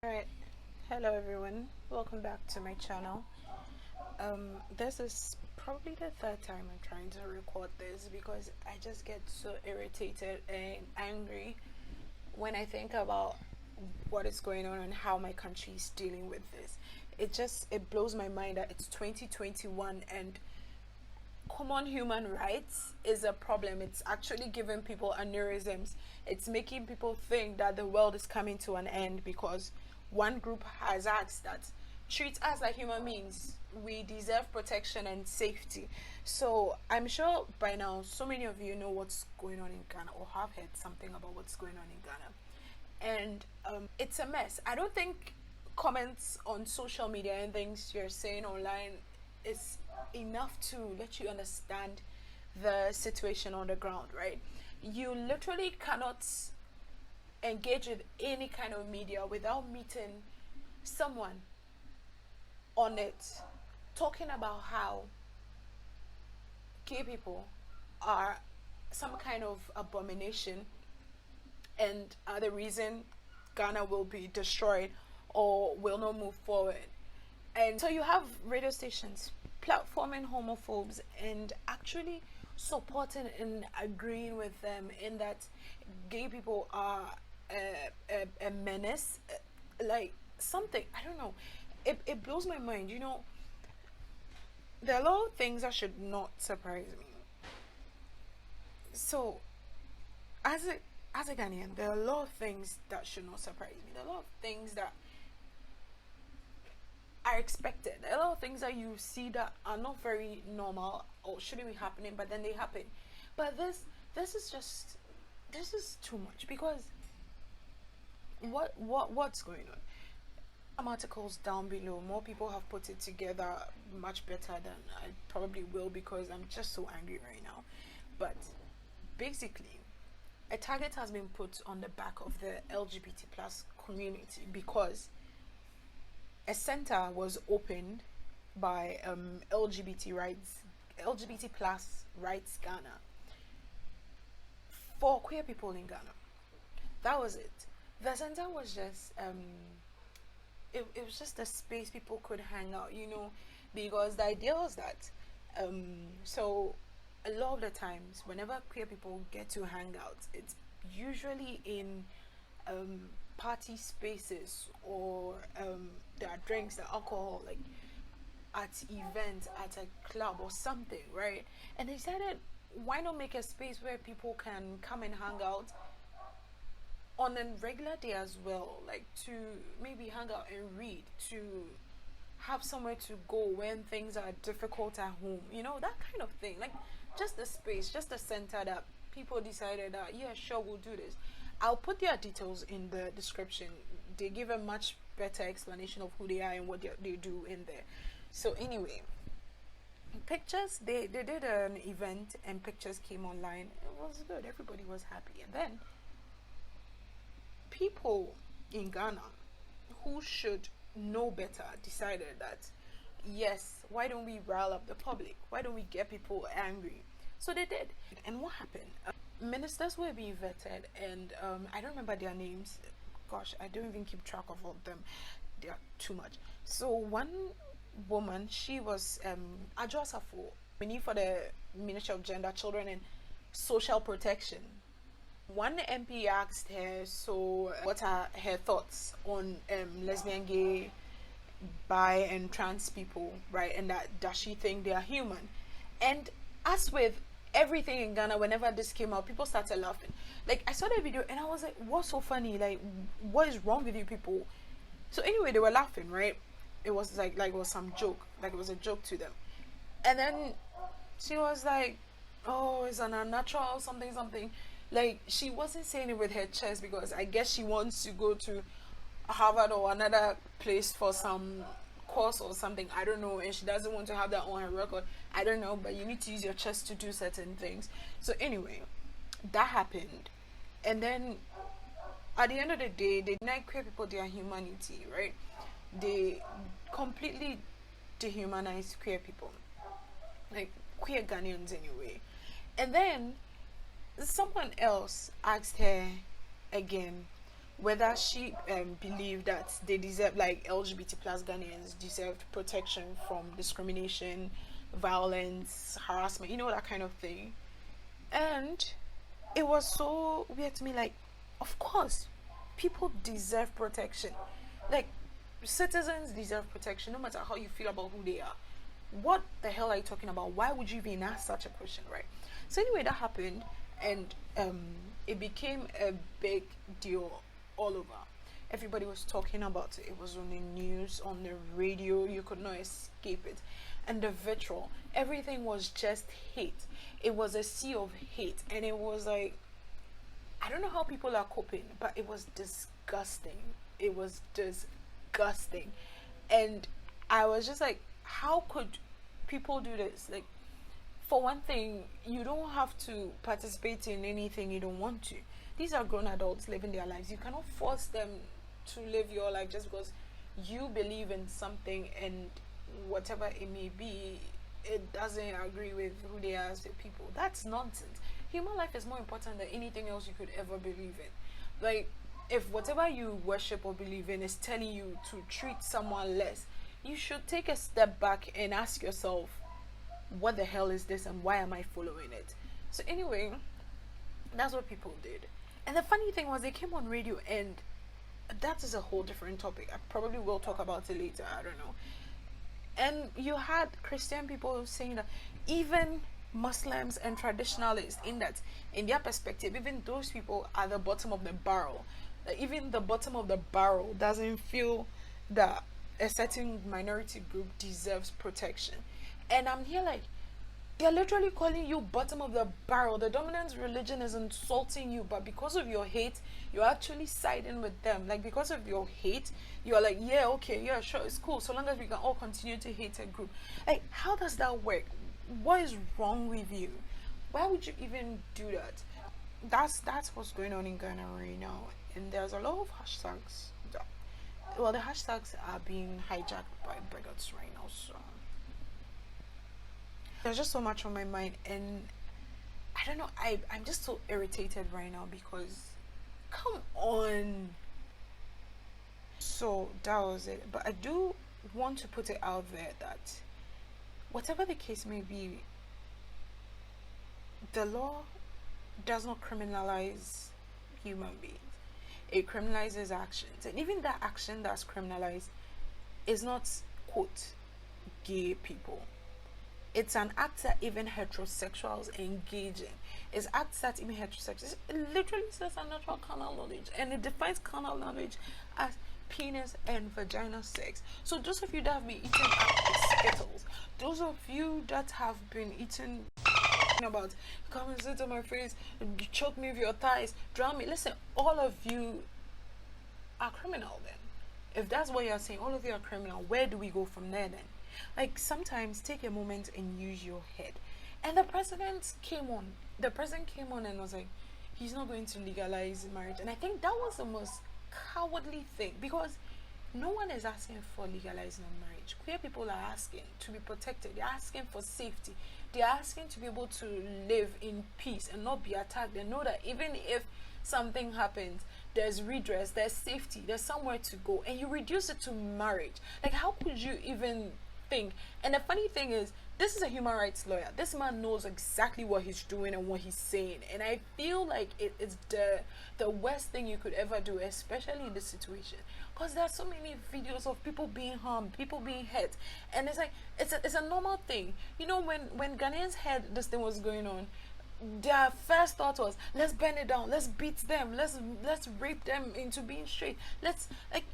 Alright, hello everyone, welcome back to my channel. This is probably the third time I'm trying to record this because I just get so irritated and angry when I think about what is going on and how my country is dealing with this. It blows my mind that it's 2021 and common human rights is a problem. It's actually giving people aneurysms. It's making people think that the world is coming to an end because one group has asked that treat us like human beings. We deserve protection and safety. So I'm sure by now so many of you know what's going on in Ghana or have heard something about what's going on in Ghana. And it's a mess. I don't think comments on social media and things you're saying online is enough to let you understand the situation on the ground, right? You literally cannot engage with any kind of media without meeting someone on it talking about how gay people are some kind of abomination and are the reason Ghana will be destroyed or will not move forward. And so you have radio stations platforming homophobes and actually supporting and agreeing with them in that gay people are a menace, like something, I don't know. It blows my mind. There are a lot of things that should not surprise me. So, as a Ghanaian, there are a lot of things that should not surprise me. There are a lot of things that are expected. There are a lot of things that you see that are not very normal or shouldn't be happening, but then they happen. But this is too much because what's going on? Some articles down below, more people have put it together much better than I probably will because I'm just so angry right now. But basically, a target has been put on the back of the LGBT plus community because a center was opened by LGBT plus rights Ghana for queer people in Ghana. That was it. The center was just it was just a space people could hang out, because the idea was that so a lot of the times whenever queer people get to hang out, it's usually in party spaces or there are drinks, there are alcohol, like at events, at a club or something, right? And they decided, why not make a space where people can come and hang out on a regular day as well, like to maybe hang out and read, to have somewhere to go when things are difficult at home, that kind of thing. Like just a space, just a center that people decided that, yeah, sure, we'll do this. I'll put their details in the description. They give a much better explanation of who they are and what they do in there. So anyway, pictures, they did an event and pictures came online. It was good. Everybody was happy. And then people in Ghana who should know better decided that, yes, why don't we rile up the public? Why don't we get people angry? So they did. And what happened? Ministers were being vetted, and I don't remember their names. Gosh, I don't even keep track of all of them. They are too much. So one woman, she was Adjosafo, Minister for the Ministry of Gender, Children and Social Protection. One MP asked her, so what are her thoughts on lesbian, gay, bi and trans people, right? And that does she think they are human? And as with everything in Ghana, whenever this came out, people started laughing. Like, I saw the video and I was like, what's so funny? Like, what is wrong with you people? So anyway, they were laughing, right? It was like it was some joke, like it was a joke to them. And then she was like, oh, it's an unnatural something. Like, she wasn't saying it with her chest because I guess she wants to go to Harvard or another place for some course or something, I don't know, and she doesn't want to have that on her record, I don't know, but you need to use your chest to do certain things. So anyway, that happened. And then at the end of the day, they deny queer people their humanity, right? They completely dehumanize queer people, like queer Ghanaians anyway. And then someone else asked her again, whether she believed that they deserve, like LGBT plus Ghanaians deserved protection from discrimination, violence, harassment, that kind of thing. And it was so weird to me, like, of course, people deserve protection. Like, citizens deserve protection no matter how you feel about who they are. What the hell are you talking about? Why would you even ask such a question, right? So anyway, that happened, and it became a big deal all over. Everybody was talking about it. It was on the news, on the radio. You could not escape it. And the virtual, everything was just hate. It was a sea of hate, and it was like, I don't know how people are coping, but it was disgusting. It was disgusting. And I was just like, how could people do this? Like, for one thing, you don't have to participate in anything you don't want to. These are grown adults living their lives. You cannot force them to live your life just because you believe in something, and whatever it may be, it doesn't agree with who they are as people. That's nonsense. Human life is more important than anything else you could ever believe in. Like, if whatever you worship or believe in is telling you to treat someone less, you should take a step back and ask yourself, what the hell is this, and why am I following it? So anyway, that's what people did. And the funny thing was, they came on radio, and that is a whole different topic. I probably will talk about it later, I don't know. And you had Christian people saying that even Muslims and traditionalists, in that, in their perspective, even those people are the bottom of the barrel. Like, even the bottom of the barrel doesn't feel that a certain minority group deserves protection. And I'm here like, they're literally calling you bottom of the barrel. The dominant religion is insulting you, but because of your hate, you're actually siding with them. Like, because of your hate, you're like, yeah, okay, yeah, sure, it's cool, so long as we can all continue to hate a group. Like, how does that work? What is wrong with you? Why would you even do that? That's what's going on in Ghana right now. And there's a lot of hashtags. Well, the hashtags are being hijacked by bigots right now, so there's just so much on my mind, and I don't know, I'm just so irritated right now because, come on. So that was it. But I do want to put it out there that whatever the case may be, the law does not criminalize human beings. It criminalizes actions, and even that action that's criminalized is not, quote, gay people. It's an act that even heterosexuals engage in. It's acts that even heterosexuals, it literally says unnatural carnal knowledge, and it defines carnal knowledge as penis and vagina sex. So those of you that have been eating Skittles, those of you that have been eating about, come and sit on my face, choke me with your thighs, drown me, listen, all of you are criminal then. If that's what you're saying, all of you are criminal, where do we go from there then? Like, sometimes take a moment and use your head. And the president came on and was like, he's not going to legalize marriage. And I think that was the most cowardly thing, because no one is asking for legalizing marriage. Queer people are asking to be protected. They're asking for safety. They're asking to be able to live in peace and not be attacked, and know that even if something happens, there's redress, there's safety, there's somewhere to go. And you reduce it to marriage. Like, how could you even think? And the funny thing is, this is a human rights lawyer. This man knows exactly what he's doing and what he's saying. And I feel like it's the worst thing you could ever do, especially in this situation, because there are so many videos of people being harmed, people being hurt, and it's like, it's a normal thing. You know, when Ghanaians heard this thing was going on, their first thought was, let's burn it down, let's beat them, let's rape them into being straight, let's, like,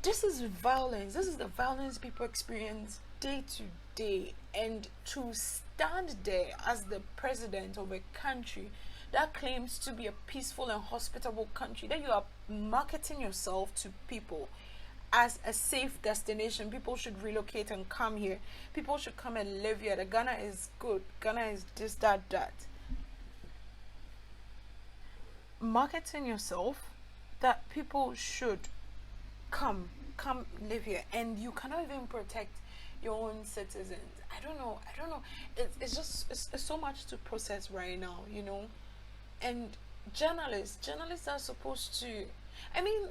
this is violence. This is the violence people experience day to day. And to stand there as the president of a country that claims to be a peaceful and hospitable country, that you are marketing yourself to people as a safe destination, people should relocate and come here, people should come and live here, that Ghana is good, Ghana is this, that. Marketing yourself that people should come live here, and you cannot even protect your own citizens. I don't know. It's just it's so much to process right now, you know. And journalists are supposed to, I mean,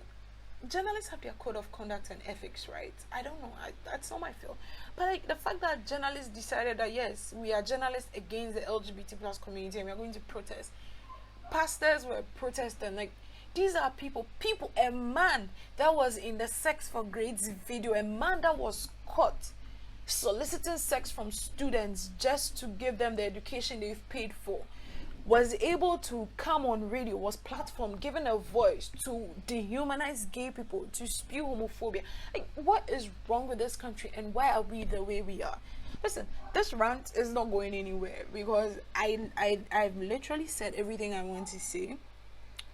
journalists have their code of conduct and ethics, right? I don't know. That's not my field. But like the fact that journalists decided that yes, we are journalists against the LGBT plus community and we are going to protest. Pastors were protesting. Like these are people. A man that was in the sex for grades video, a man that was caught soliciting sex from students just to give them the education they've paid for, was able to come on radio, was platform given a voice to dehumanize gay people, to spew homophobia. Like, what is wrong with this country and why are we the way we are? Listen, this rant is not going anywhere because I've literally said everything I want to say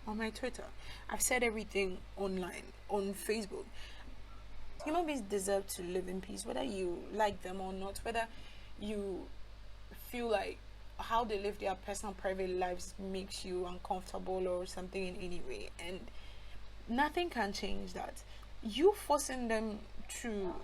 on my Twitter. I've said everything online, on Facebook. Human beings deserve to live in peace, whether you like them or not, whether you feel like how they live their personal private lives makes you uncomfortable or something in any way, and nothing can change that. You forcing them to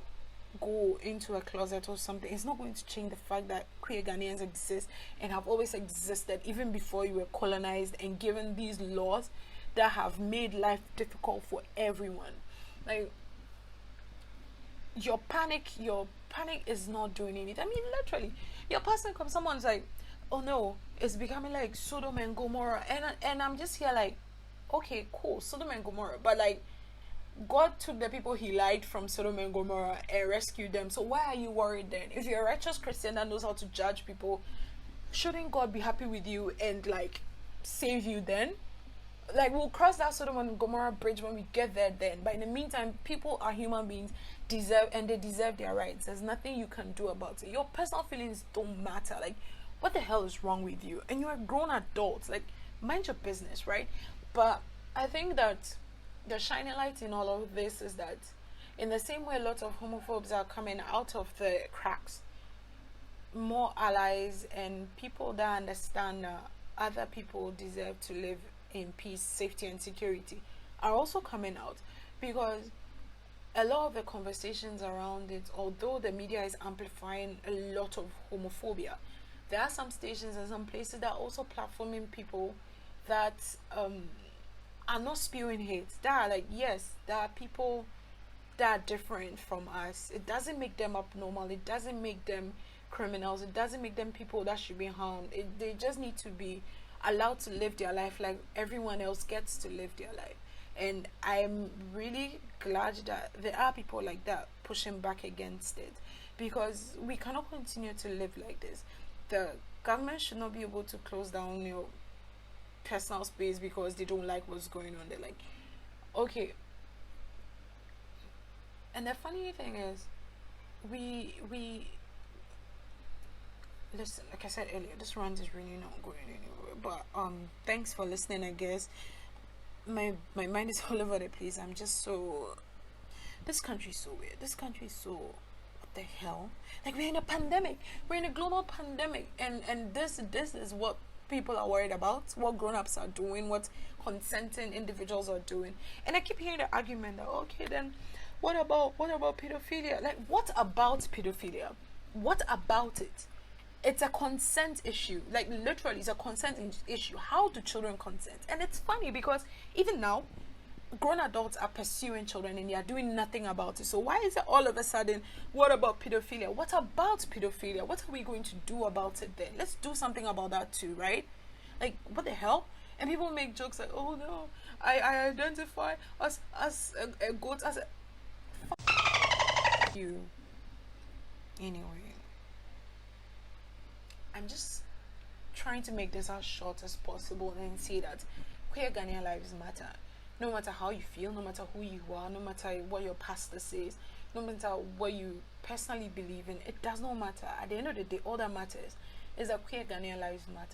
go into a closet or something, it's not going to change the fact that queer Ghanaians exist and have always existed even before you were colonized and given these laws that have made life difficult for everyone. Like, your panic is not doing anything. I mean, literally, your person comes, someone's like, oh no, it's becoming like Sodom and Gomorrah, and I'm just here like, okay, cool, Sodom and Gomorrah, but like, God took the people he liked from Sodom and Gomorrah and rescued them. So why are you worried then? If you're a righteous Christian that knows how to judge people, shouldn't God be happy with you and like save you then? Like, we'll cross that Sodom and Gomorrah bridge when we get there then. But in the meantime, people are human beings, they deserve their rights. There's nothing you can do about it. Your personal feelings don't matter. Like, what the hell is wrong with you? And you're a grown adult. Like, mind your business, right? But I think that the shining light in all of this is that in the same way a lot of homophobes are coming out of the cracks, more allies and people that understand other people deserve to live in peace, safety and security are also coming out, because a lot of the conversations around it, although the media is amplifying a lot of homophobia, there are some stations and some places that are also platforming people that are not spewing hate. That are like, yes, there are people that are different from us. It doesn't make them abnormal. It doesn't make them criminals. It doesn't make them people that should be harmed. They just need to be allowed to live their life like everyone else gets to live their life. And I'm really glad that there are people like that pushing back against it, because we cannot continue to live like this. The government should not be able to close down your personal space because they don't like what's going on. They're like, okay. And the funny thing is, we listen, like I said earlier, this rant is really not going anywhere. But thanks for listening. I guess my mind is all over the place. I'm just so, this country is so weird. This country is so, what the hell? Like, we're in a pandemic. We're in a global pandemic, and this is what people are worried about, what grown-ups are doing, what consenting individuals are doing. And I keep hearing the argument that, okay, then what about pedophilia? Like, what about pedophilia? What about it? It's a consent issue. Like, literally, it's a consent issue. How do children consent? And it's funny because even now, grown adults are pursuing children and they are doing nothing about it. So why is it all of a sudden, what about pedophilia? What about pedophilia? What are we going to do about it then? Let's do something about that too, right? Like, what the hell? And people make jokes like, oh no, I identify as a goat, as a you. Anyway, I'm just trying to make this as short as possible and say that queer Ghanaian lives matter. No matter how you feel, no matter who you are, no matter what your pastor says, no matter what you personally believe in, it does not matter. At the end of the day, all that matters is that queer Ghanaian lives matter.